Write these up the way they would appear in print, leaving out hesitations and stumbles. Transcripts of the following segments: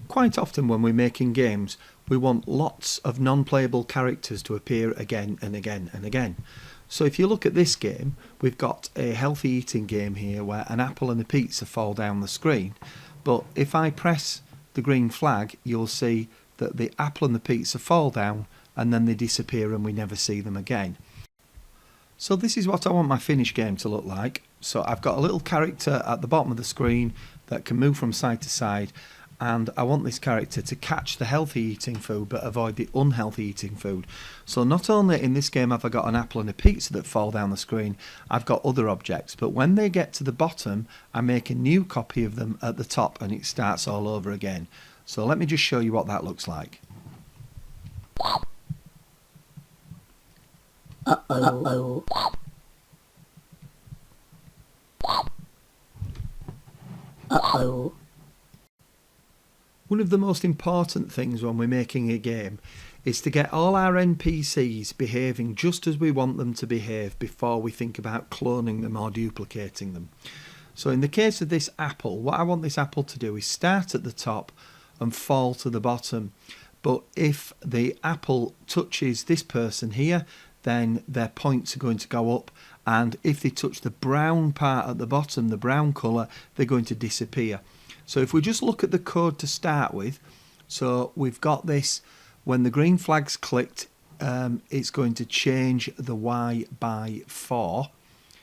Quite often when we're making games, we want lots of non-playable characters to appear again and again and again. So if you look at this game, we've got a healthy eating game here where an apple and a pizza fall down the screen. But if I press the green flag, you'll see that the apple and the pizza fall down and then they disappear and we never see them again. So this is what I want my finished game to look like. So I've got a little character at the bottom of the screen that can move from side to side, and I want this character to catch the healthy eating food but avoid the unhealthy eating food. So not only in this game have I got an apple and a pizza that fall down the screen, I've got other objects, but when they get to the bottom I make a new copy of them at the top and it starts all over again. So let me just show you what that looks like. Uh-oh. Uh-oh. One of the most important things when we're making a game is to get all our NPCs behaving just as we want them to behave before we think about cloning them or duplicating them. So in the case of this apple, what I want this apple to do is start at the top and fall to the bottom. But if the apple touches this person here, then their points are going to go up, and if they touch the brown part at the bottom, the brown colour, they're going to disappear. So if we just look at the code to start with, so we've got this, when the green flag's clicked, it's going to change the Y by 4.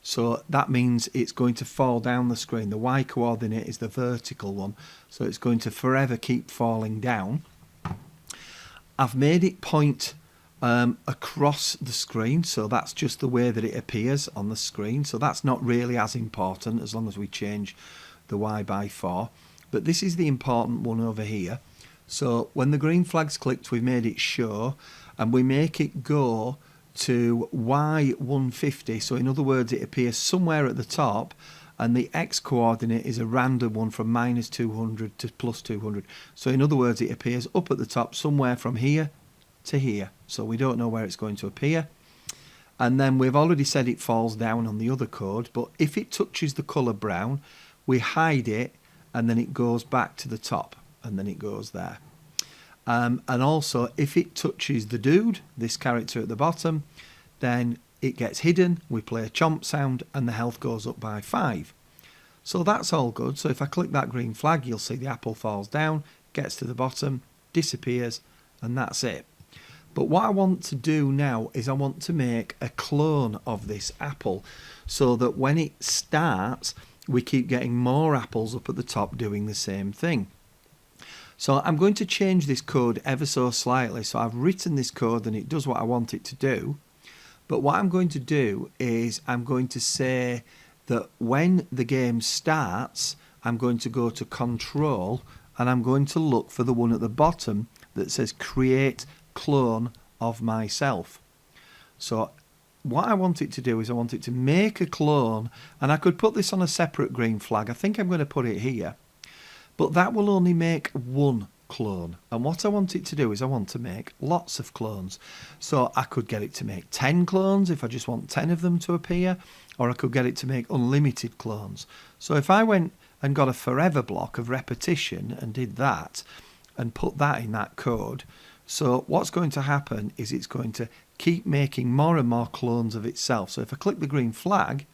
So that means it's going to fall down the screen. The Y coordinate is the vertical one, so it's going to forever keep falling down. I've made it point across the screen, so that's just the way that it appears on the screen, so that's not really as important as long as we change the Y by 4. But this is the important one over here. So when the green flag's clicked, we've made it show, and we make it go to Y150. So in other words, it appears somewhere at the top, and the X coordinate is a random one from -200 to +200. So in other words, it appears up at the top somewhere from here to here. So we don't know where it's going to appear. And then we've already said it falls down on the other code, but if it touches the colour brown, we hide it, and then it goes back to the top, and then it goes there. And also, if it touches the dude, this character at the bottom, then it gets hidden, we play a chomp sound, and the health goes up by 5. So that's all good. So if I click that green flag, you'll see the apple falls down, gets to the bottom, disappears, and that's it. But what I want to do now is I want to make a clone of this apple so that when it starts, we keep getting more apples up at the top doing the same thing. So I'm going to change this code ever so slightly. So I've written this code and it does what I want it to do. But what I'm going to do is I'm going to say that when the game starts, I'm going to go to control and I'm going to look for the one at the bottom that says create clone of myself. So what I want it to do is I want it to make a clone, and I could put this on a separate green flag. I think I'm going to put it here, but that will only make one clone. And what I want it to do is I want to make lots of clones. So I could get it to make 10 clones if I just want 10 of them to appear, or I could get it to make unlimited clones. So if I went and got a forever block of repetition and did that and put that in that code, so what's going to happen is it's going to keep making more and more clones of itself. So if I click the green flag,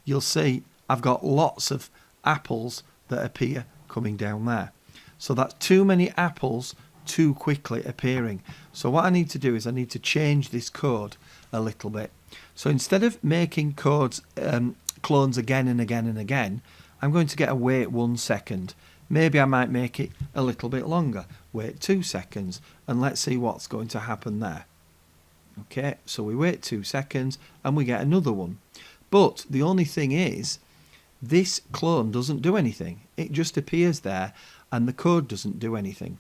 you'll see I've got lots of apples that appear coming down there. So that's too many apples too quickly appearing. So what I need to do is I need to change this code a little bit. So instead of making clones again and again and again, I'm going to get a wait 1 second. Maybe I might make it a little bit longer. Wait 2 seconds, and let's see what's going to happen there. Okay, so we wait 2 seconds and we get another one. But the only thing is, this clone doesn't do anything. It just appears there and the code doesn't do anything.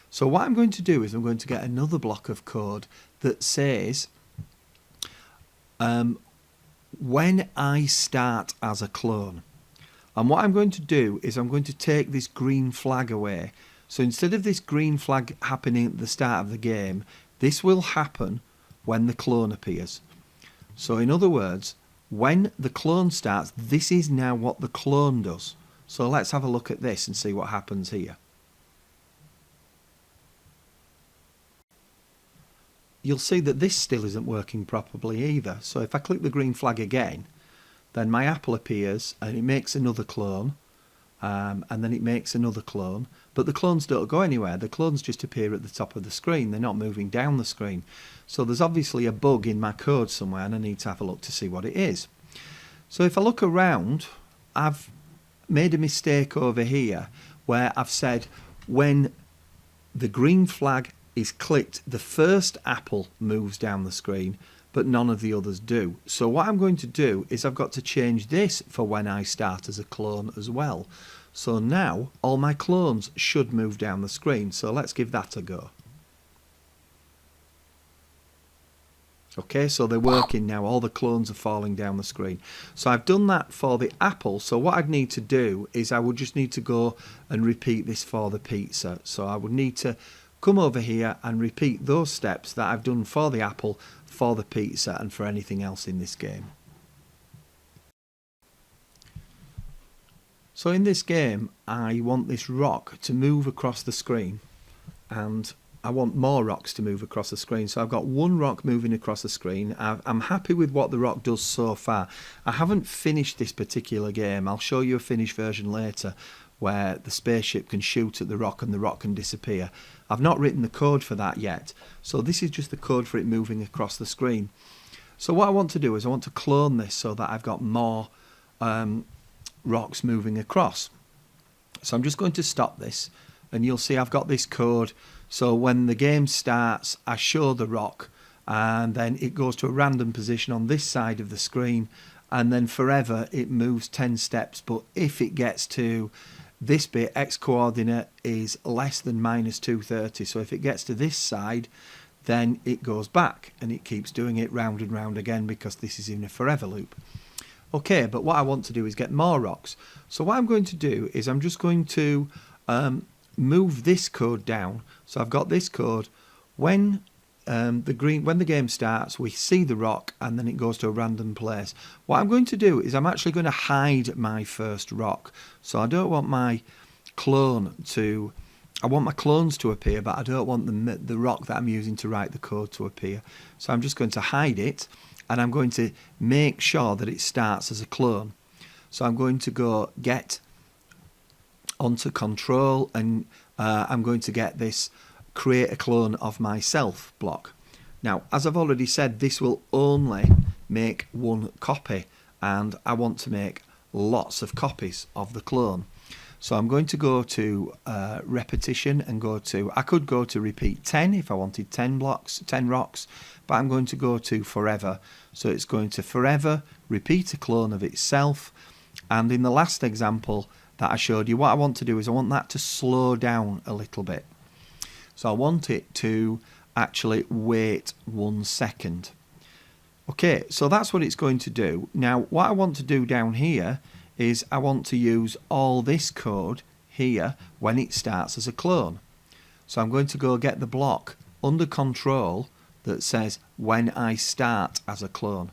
So what I'm going to do is I'm going to get another block of code that says when I start as a clone. And what I'm going to do is I'm going to take this green flag away. So instead of this green flag happening at the start of the game, this will happen when the clone appears. So in other words, when the clone starts, this is now what the clone does. So let's have a look at this and see what happens here. You'll see that this still isn't working properly either. So if I click the green flag again, then my apple appears and it makes another clone, and then it makes another clone, but the clones don't go anywhere. The clones just appear at the top of the screen. They're not moving down the screen. So there's obviously a bug in my code somewhere, and I need to have a look to see what it is. So if I look around, I've made a mistake over here where I've said when the green flag is clicked, the first apple moves down the screen, but none of the others do. So what I'm going to do is I've got to change this for when I start as a clone as well. So now all my clones should move down the screen. So let's give that a go. Okay, so they're working now. All the clones are falling down the screen. So I've done that for the apple. So what I'd need to do is I would just need to go and repeat this for the pizza. So I would need to come over here and repeat those steps that I've done for the apple, for the pizza, and for anything else in this game. So in this game, I want this rock to move across the screen, and I want more rocks to move across the screen. So I've got one rock moving across the screen. I'm happy with what the rock does so far. I haven't finished this particular game. I'll show you a finished version later where the spaceship can shoot at the rock and the rock can disappear. I've not written the code for that yet. So this is just the code for it moving across the screen. So what I want to do is I want to clone this so that I've got more rocks moving across. So I'm just going to stop this, and you'll see I've got this code. So when the game starts, I show the rock, and then it goes to a random position on this side of the screen, and then forever it moves 10 steps. But if it gets to this bit, x coordinate is less than -230. So if it gets to this side, then it goes back, and it keeps doing it round and round again because this is in a forever loop. Okay, but what I want to do is get more rocks. So what I'm going to do is I'm just going to move this code down. So I've got this code. When the game starts, we see the rock, and then it goes to a random place. What I'm going to do is I'm actually going to hide my first rock. So I don't want my clone to... I want my clones to appear, but I don't want the rock that I'm using to write the code to appear. So I'm just going to hide it, and I'm going to make sure that it starts as a clone. So I'm going to go get onto control, and I'm going to get this create a clone of myself block. Now, as I've already said, this will only make one copy, and I want to make lots of copies of the clone. So I'm going to go to repetition and I could go to repeat 10 if I wanted 10 rocks, but I'm going to go to forever. So it's going to forever repeat a clone of itself. And in the last example that I showed you, what I want to do is I want that to slow down a little bit. So I want it to actually wait 1 second. Okay, so that's what it's going to do. Now, what I want to do down here is I want to use all this code here when it starts as a clone. So I'm going to go get the block under control that says when I start as a clone.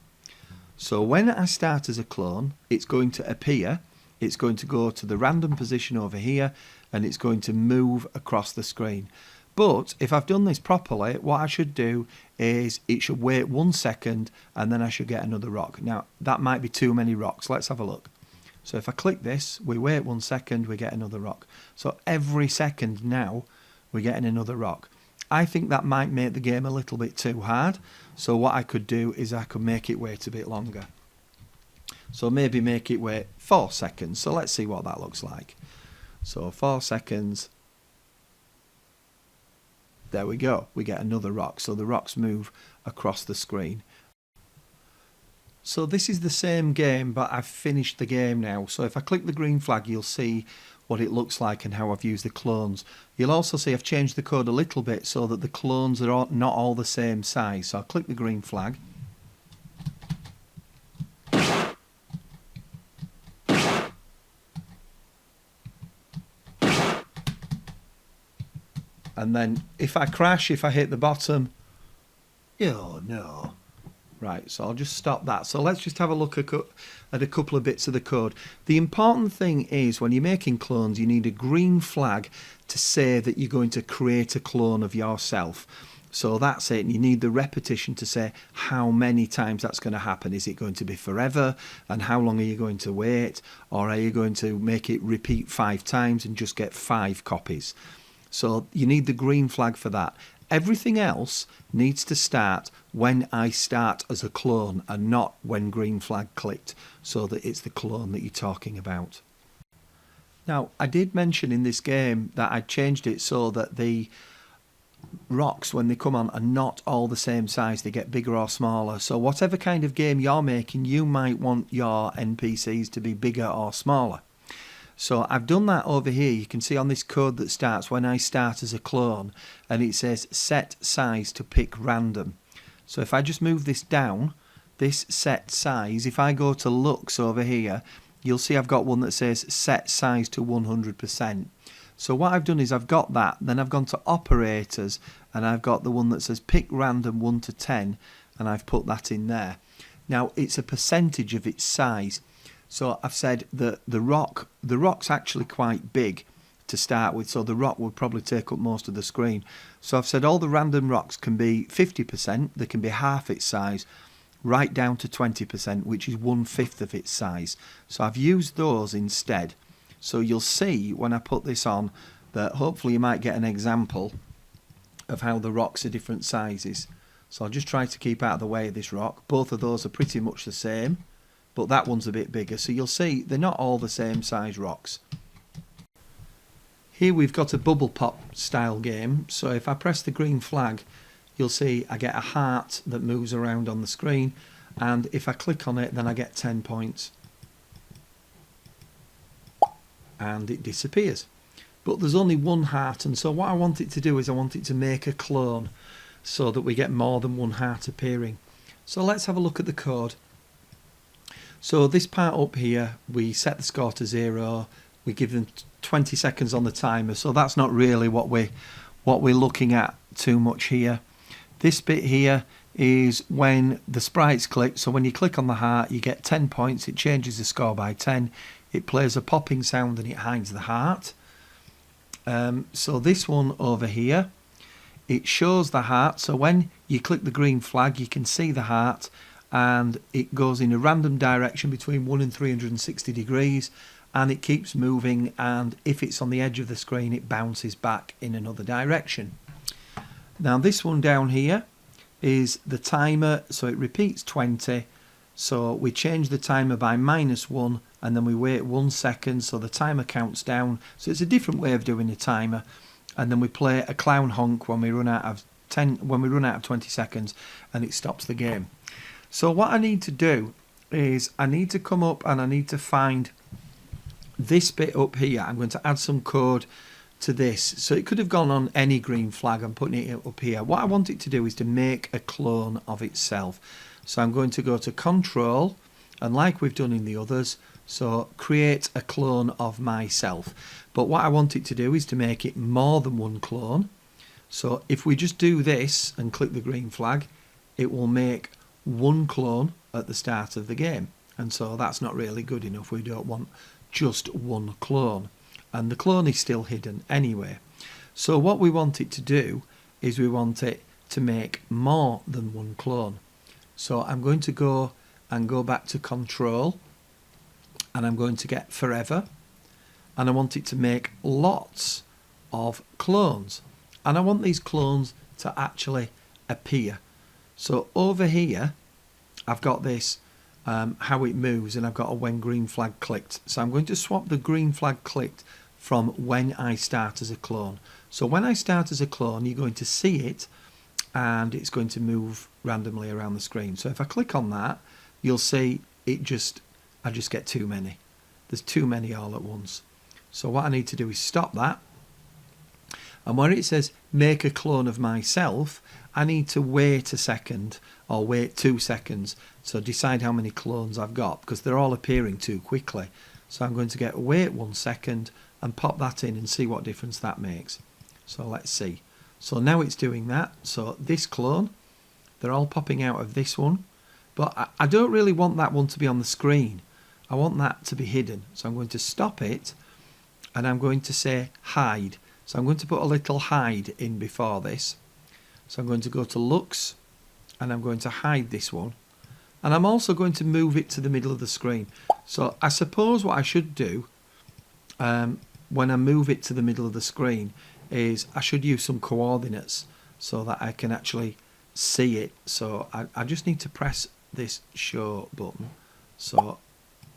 So when I start as a clone, it's going to appear, it's going to go to the random position over here, and it's going to move across the screen. But if I've done this properly, what I should do is it should wait 1 second, and then I should get another rock. Now, that might be too many rocks. Let's have a look. So if I click this, we wait 1 second, we get another rock. So every second now, we're getting another rock. I think that might make the game a little bit too hard. So what I could do is I could make it wait a bit longer. So maybe make it wait 4 seconds. So let's see what that looks like. So 4 seconds. There we go. We get another rock. So the rocks move across the screen. So this is the same game, but I've finished the game now. So if I click the green flag, you'll see what it looks like and how I've used the clones. You'll also see I've changed the code a little bit so that the clones are not all the same size. So I'll click the green flag. And then if I crash, if I hit the bottom, oh no. Right, so I'll just stop that. So let's just have a look at a couple of bits of the code. The important thing is when you're making clones, you need a green flag to say that you're going to create a clone of yourself. So that's it. And you need the repetition to say how many times that's going to happen. Is it going to be forever? And how long are you going to wait? Or are you going to make it repeat 5 times and just get 5 copies? So you need the green flag for that. Everything else needs to start when I start as a clone and not when green flag clicked, so that it's the clone that you're talking about. Now, I did mention in this game that I changed it so that the rocks, when they come on, are not all the same size. They get bigger or smaller. So whatever kind of game you're making, you might want your NPCs to be bigger or smaller. So I've done that over here. You can see on this code that starts when I start as a clone, and it says set size to pick random. So if I just move this down, this set size, if I go to looks over here, you'll see I've got one that says set size to 100%. So what I've done is I've got that, then I've gone to operators, and I've got the one that says pick random 1 to 10, and I've put that in there. Now it's a percentage of its size. So I've said that the rock's actually quite big to start with, so the rock would probably take up most of the screen. So I've said all the random rocks can be 50%, they can be half its size, right down to 20%, which is 1/5 of its size. So I've used those instead. So you'll see when I put this on that hopefully you might get an example of how the rocks are different sizes. So I'll just try to keep out of the way of this rock. Both of those are pretty much the same, but that one's a bit bigger. So you'll see they're not all the same size rocks. Here we've got a bubble pop style game. So if I press the green flag, you'll see I get a heart that moves around on the screen. And if I click on it, then I get 10 points. And it disappears. But there's only one heart, and so what I want it to do is I want it to make a clone so that we get more than one heart appearing. So let's have a look at the code. So this part up here, we set the score to 0, we give them 20 seconds on the timer, so that's not really what we're looking at too much here. This bit here is when the sprites click, so when you click on the heart you get 10 points, it changes the score by 10, it plays a popping sound and it hides the heart. So this one over here, it shows the heart, so when you click the green flag you can see the heart, and it goes in a random direction between 1 and 360 degrees, and it keeps moving, and if it's on the edge of the screen it bounces back in another direction. Now this one down here is the timer, so it repeats 20, so we change the timer by -1 and then we wait 1 second, so the timer counts down. So it's a different way of doing a timer, and then we play a clown honk when we run out of 20 seconds, and it stops the game. So what I need to do is I need to come up and I need to find this bit up here. I'm going to add some code to this. So it could have gone on any green flag. I'm putting it up here. What I want it to do is to make a clone of itself. So I'm going to go to Control, and like we've done in the others, so create a clone of myself. But what I want it to do is to make it more than one clone. So if we just do this and click the green flag, it will make one clone at the start of the game, and so that's not really good enough. We don't want just one clone, and the clone is still hidden anyway. So what we want it to do is we want it to make more than one clone. So I'm going to go back to Control, and I'm going to get Forever, and I want it to make lots of clones, and I want these clones to actually appear. So over here I've got this how it moves, and I've got a when green flag clicked. So I'm going to swap the green flag clicked from when I start as a clone. So when I start as a clone you're going to see it, and it's going to move randomly around the screen. So if I click on that, you'll see I just get too many. There's too many all at once. So what I need to do is stop that, and where it says make a clone of myself, I need to wait a second or wait 2 seconds to decide how many clones I've got, because they're all appearing too quickly. So I'm going to wait 1 second and pop that in and see what difference that makes. So let's see. So now it's doing that. So this clone, they're all popping out of this one. But I don't really want that one to be on the screen. I want that to be hidden. So I'm going to stop it and I'm going to say hide. So I'm going to put a little hide in before this. So I'm going to go to Looks and I'm going to hide this one. And I'm also going to move it to the middle of the screen. So I suppose what I should do when I move it to the middle of the screen is I should use some coordinates so that I can actually see it. So I just need to press this show button.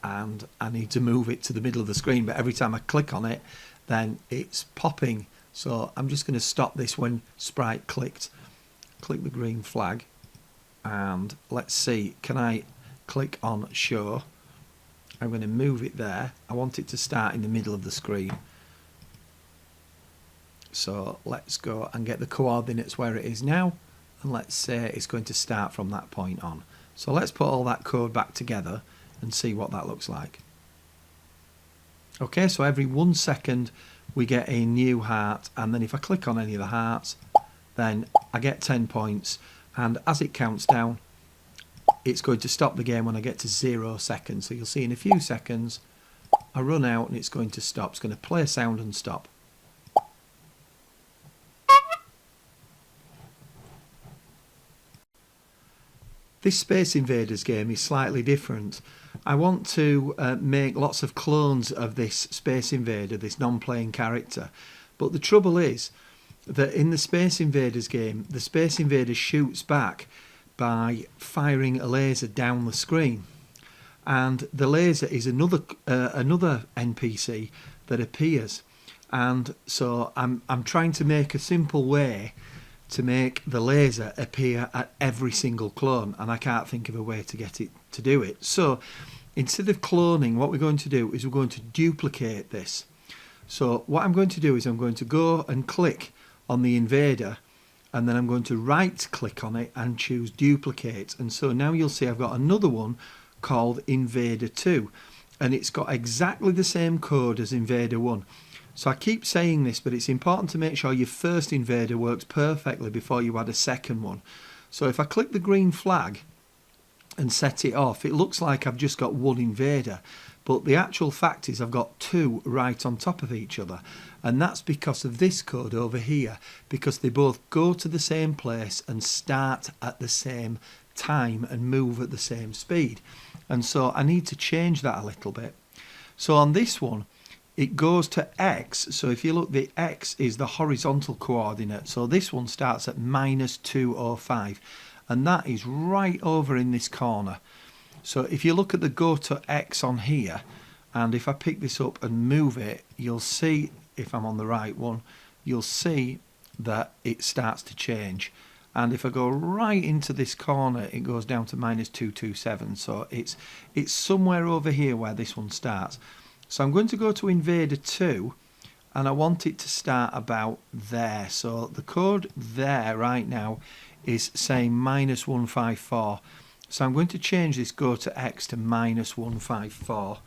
And I need to move it to the middle of the screen, but every time I click on it, then it's popping. So I'm just going to stop this when sprite clicked. Click the green flag, and let's see, can I click on show? I'm going to move it there. I want it to start in the middle of the screen. So let's go and get the coordinates where it is now, and let's say it's going to start from that point on. So let's put all that code back together and see what that looks like. Okay, so every 1 second we get a new heart, and then if I click on any of the hearts, then I get 10 points, and as it counts down, it's going to stop the game when I get to 0 seconds. So you'll see in a few seconds I run out and it's going to stop. It's going to play sound and stop. This Space Invaders game is slightly different. I want to make lots of clones of this Space Invader, this non-playing character. But the trouble is that in the Space Invaders game, the Space Invader shoots back by firing a laser down the screen. And the laser is another NPC that appears. And so I'm trying to make a simple way to make the laser appear at every single clone, and I can't think of a way to get it to do it. So instead of cloning, what we're going to do is we're going to duplicate this. So what I'm going to do is I'm going to go and click on the invader, and then I'm going to right click on it and choose duplicate. And so now you'll see I've got another one called Invader 2, and it's got exactly the same code as Invader 1. So I keep saying this, but it's important to make sure your first invader works perfectly before you add a second one. So if I click the green flag and set it off, it looks like I've just got one invader, but the actual fact is I've got two right on top of each other, and that's because of this code over here, because they both go to the same place and start at the same time and move at the same speed. And so I need to change that a little bit. So on this one, it goes to X. So if you look, the X is the horizontal coordinate. So this one starts at -205, and that is right over in this corner. So if you look at the go to X on here, and if I pick this up and move it, you'll see, if I'm on the right one, you'll see that it starts to change. And if I go right into this corner, it goes down to -227. So it's somewhere over here where this one starts. So I'm going to go to Invader 2, and I want it to start about there. So the code there right now is saying -154. So I'm going to change this go to X to -154.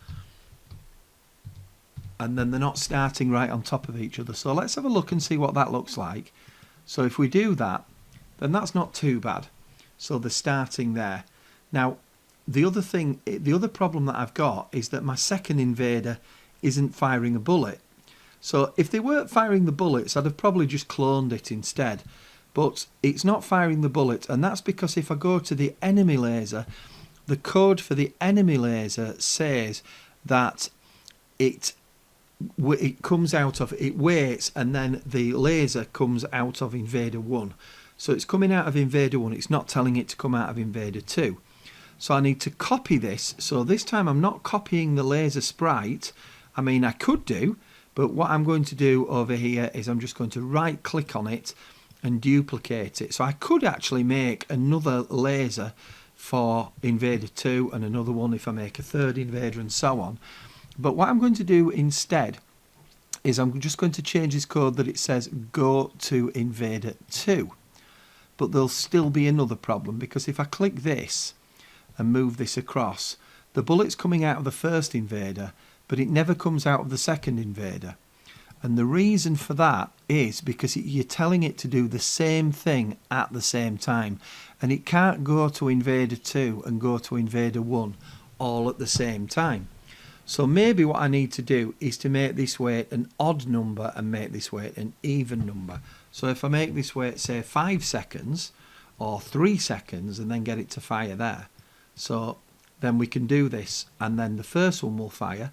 And then they're not starting right on top of each other. So let's have a look and see what that looks like. So if we do that, then that's not too bad. So they're starting there. Now, the other problem that I've got is that my second invader isn't firing a bullet. So if they weren't firing the bullets, I'd have probably just cloned it instead. But it's not firing the bullet, and that's because if I go to the enemy laser, the code for the enemy laser says that it comes out of, it waits, and then the laser comes out of Invader 1. So it's coming out of Invader 1, it's not telling it to come out of Invader 2. So I need to copy this. So this time I'm not copying the laser sprite. I mean, I could do, but what I'm going to do over here is I'm just going to right click on it and duplicate it. So I could actually make another laser for Invader 2 and another one if I make a third invader and so on. But what I'm going to do instead is I'm just going to change this code that it says go to Invader 2. But there'll still be another problem, because if I click this and move this across, the bullet's coming out of the first invader, but it never comes out of the second invader. And the reason for that is because you're telling it to do the same thing at the same time. And it can't go to Invader 2 and go to Invader 1 all at the same time. So maybe what I need to do is to make this wait an odd number and make this wait an even number. So if I make this wait, say, 5 seconds or 3 seconds and then get it to fire there. So then we can do this, and then the first one will fire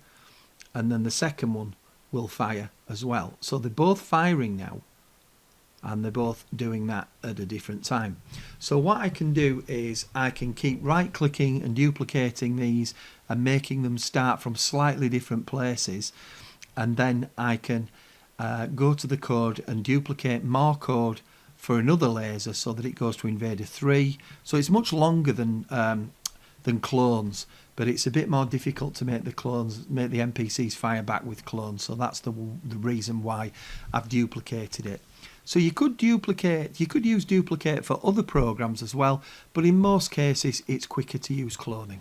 and then the second one will fire as well. So they're both firing now, and they're both doing that at a different time. So what I can do is I can keep right clicking and duplicating these and making them start from slightly different places, and then I can go to the code and duplicate more code for another laser so that it goes to Invader 3. So it's much longer than clones, but it's a bit more difficult to make the NPCs fire back with clones. So that's the reason why I've duplicated it. So you could use duplicate for other programs as well, but in most cases it's quicker to use cloning.